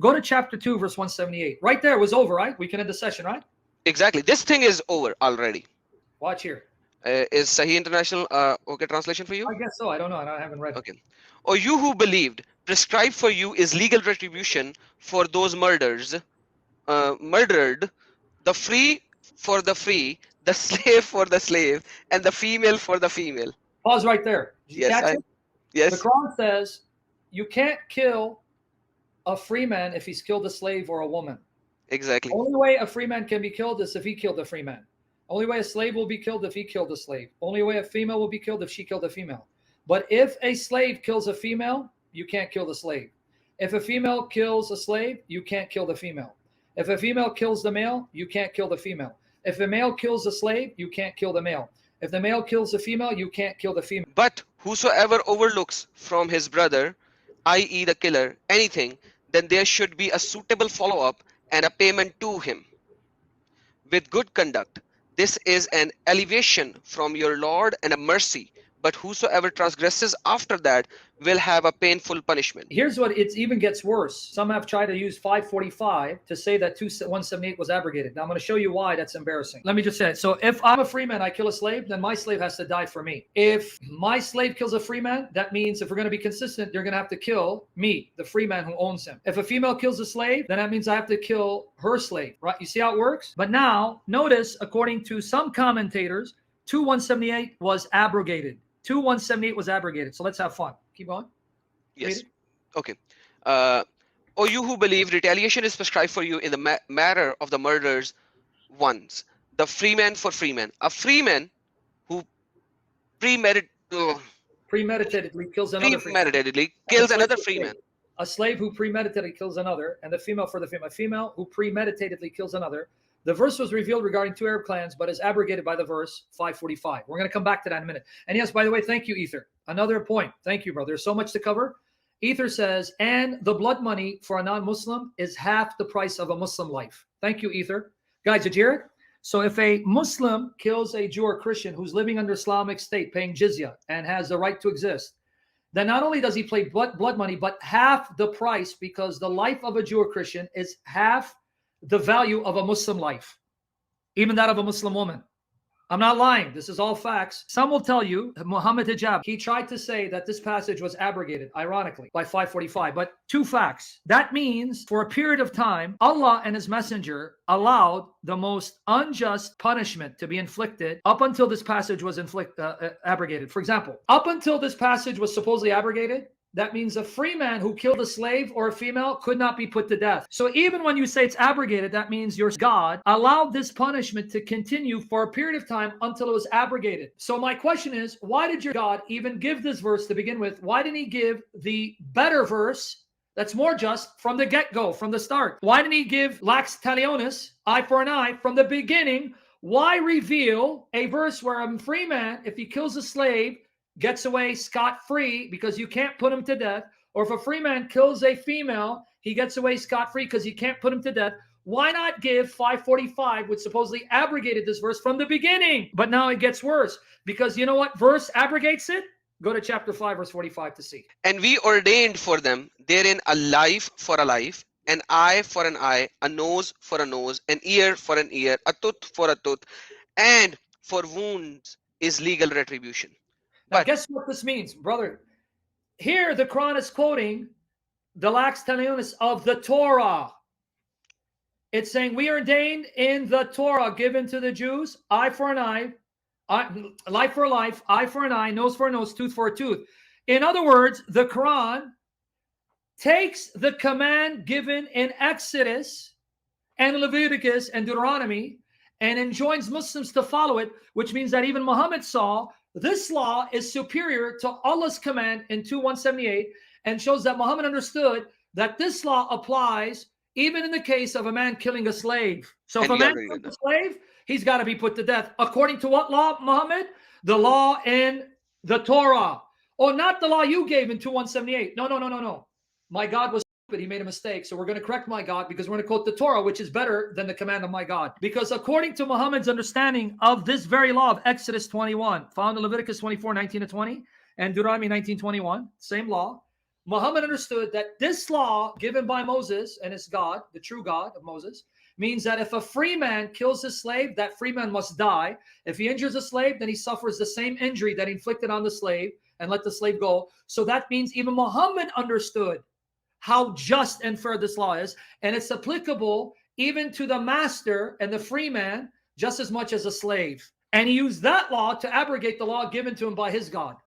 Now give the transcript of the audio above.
Go to chapter 2, verse 178. Right there, it was over, right? We can end the session, right? Exactly. This thing is over already. Watch here. Is Sahih International okay translation for you? I guess so. I don't know. I haven't read it. Okay. Or you who believed, prescribed for you is legal retribution for those murdered, the free for the free, the slave for the slave, and the female for the female. Pause right there. Did you catch it? Yes. The Quran says you can't kill a free man if he's killed a slave or a woman. Exactly. Only way a free man can be killed is if he killed a free man. Only way a slave will be killed if he killed a slave. Only way a female will be killed if she killed a female. But if a slave kills a female, you can't kill the slave. If a female kills a slave, you can't kill the female. If a female kills the male, you can't kill the female. If a male kills a slave, you can't kill the male. If the male kills the female, you can't kill the female. But whosoever overlooks from his brother, i.e. the killer, anything, then there should be a suitable follow-up and a payment to him with good conduct. This is an elevation from your Lord and a mercy. But whosoever transgresses after that will have a painful punishment. Here's what it even gets worse. Some have tried to use 545 to say that 178 was abrogated. Now I'm going to show you why that's embarrassing. Let me just say it. So if I'm a free man, I kill a slave, then my slave has to die for me. If my slave kills a free man, that means if we're going to be consistent, they're going to have to kill me, the free man who owns him. If a female kills a slave, then that means I have to kill her slave, right? You see how it works? But now notice, according to some commentators, 2178 was abrogated. 2178 was abrogated. So let's have fun. Keep going. Yes. Okay. Or you who believe retaliation is prescribed for you in the matter of the murders ones, the freeman for freeman. A freeman who premeditatedly kills another freeman. A slave who premeditatedly kills another, and the female for the female. A female who premeditatedly kills another. The verse was revealed regarding 2 Arab clans, but is abrogated by the verse 545. We're going to come back to that in a minute. And yes, by the way, thank you, Ether. Another point. Thank you, bro. There's so much to cover. Ether says, and the blood money for a non-Muslim is half the price of a Muslim life. Thank you, Ether. Guys, did you hear it? So if a Muslim kills a Jew or Christian who's living under Islamic state, paying jizya, and has the right to exist, then not only does he pay blood money, but half the price, because the life of a Jew or Christian is half the value of a Muslim life, even that of a Muslim woman. I'm not lying. This is all facts. Some will tell you, Muhammad Hijab, he tried to say that this passage was abrogated, ironically, by 545. But 2 facts. That means for a period of time, Allah and his messenger allowed the most unjust punishment to be inflicted up until this passage was abrogated. For example, up until this passage was supposedly abrogated, that means a free man who killed a slave or a female could not be put to death. So even when you say it's abrogated, that means your God allowed this punishment to continue for a period of time until it was abrogated. So my question is, why did your God even give this verse to begin with? Why didn't he give the better verse that's more just from the get-go, from the start? Why didn't he give lax talionis, eye for an eye, from the beginning? Why reveal a verse where a free man, if he kills a slave, gets away scot-free because you can't put him to death, or if a free man kills a female, he gets away scot-free because you can't put him to death? Why not give 545, which supposedly abrogated this verse from the beginning? But now it gets worse, because you know what verse abrogates it? Go to chapter 5, verse 45 to see. And we ordained for them therein a life for a life, an eye for an eye, a nose for a nose, an ear for an ear, a tooth for a tooth, and for wounds is legal retribution. Now, guess what this means, brother? Here, the Quran is quoting the lax talionis of the Torah. It's saying, we ordained in the Torah given to the Jews, eye for an eye, life for a life, eye for an eye, nose for a nose, tooth for a tooth. In other words, the Quran takes the command given in Exodus and Leviticus and Deuteronomy and enjoins Muslims to follow it, which means that even Muhammad saw this law is superior to Allah's command in 2178, and shows that Muhammad understood that this law applies even in the case of a man killing a slave. So if a man kills a slave, he's got to be put to death. According to what law, Muhammad? The law in the Torah. Or not the law you gave in 2178. No. My God was stupid. He made a mistake. So we're going to correct my God, because we're going to quote the Torah, which is better than the command of my God. Because according to Muhammad's understanding of this very law of Exodus 21, found in Leviticus 24, 19 to 20, and Deuteronomy 19, 21, same law, Muhammad understood that this law given by Moses and his God, the true God of Moses, means that if a free man kills his slave, that free man must die. If he injures a slave, then he suffers the same injury that he inflicted on the slave and let the slave go. So that means even Muhammad understood how just and fair this law is. And it's applicable even to the master and the free man just as much as a slave. And he used that law to abrogate the law given to him by his God.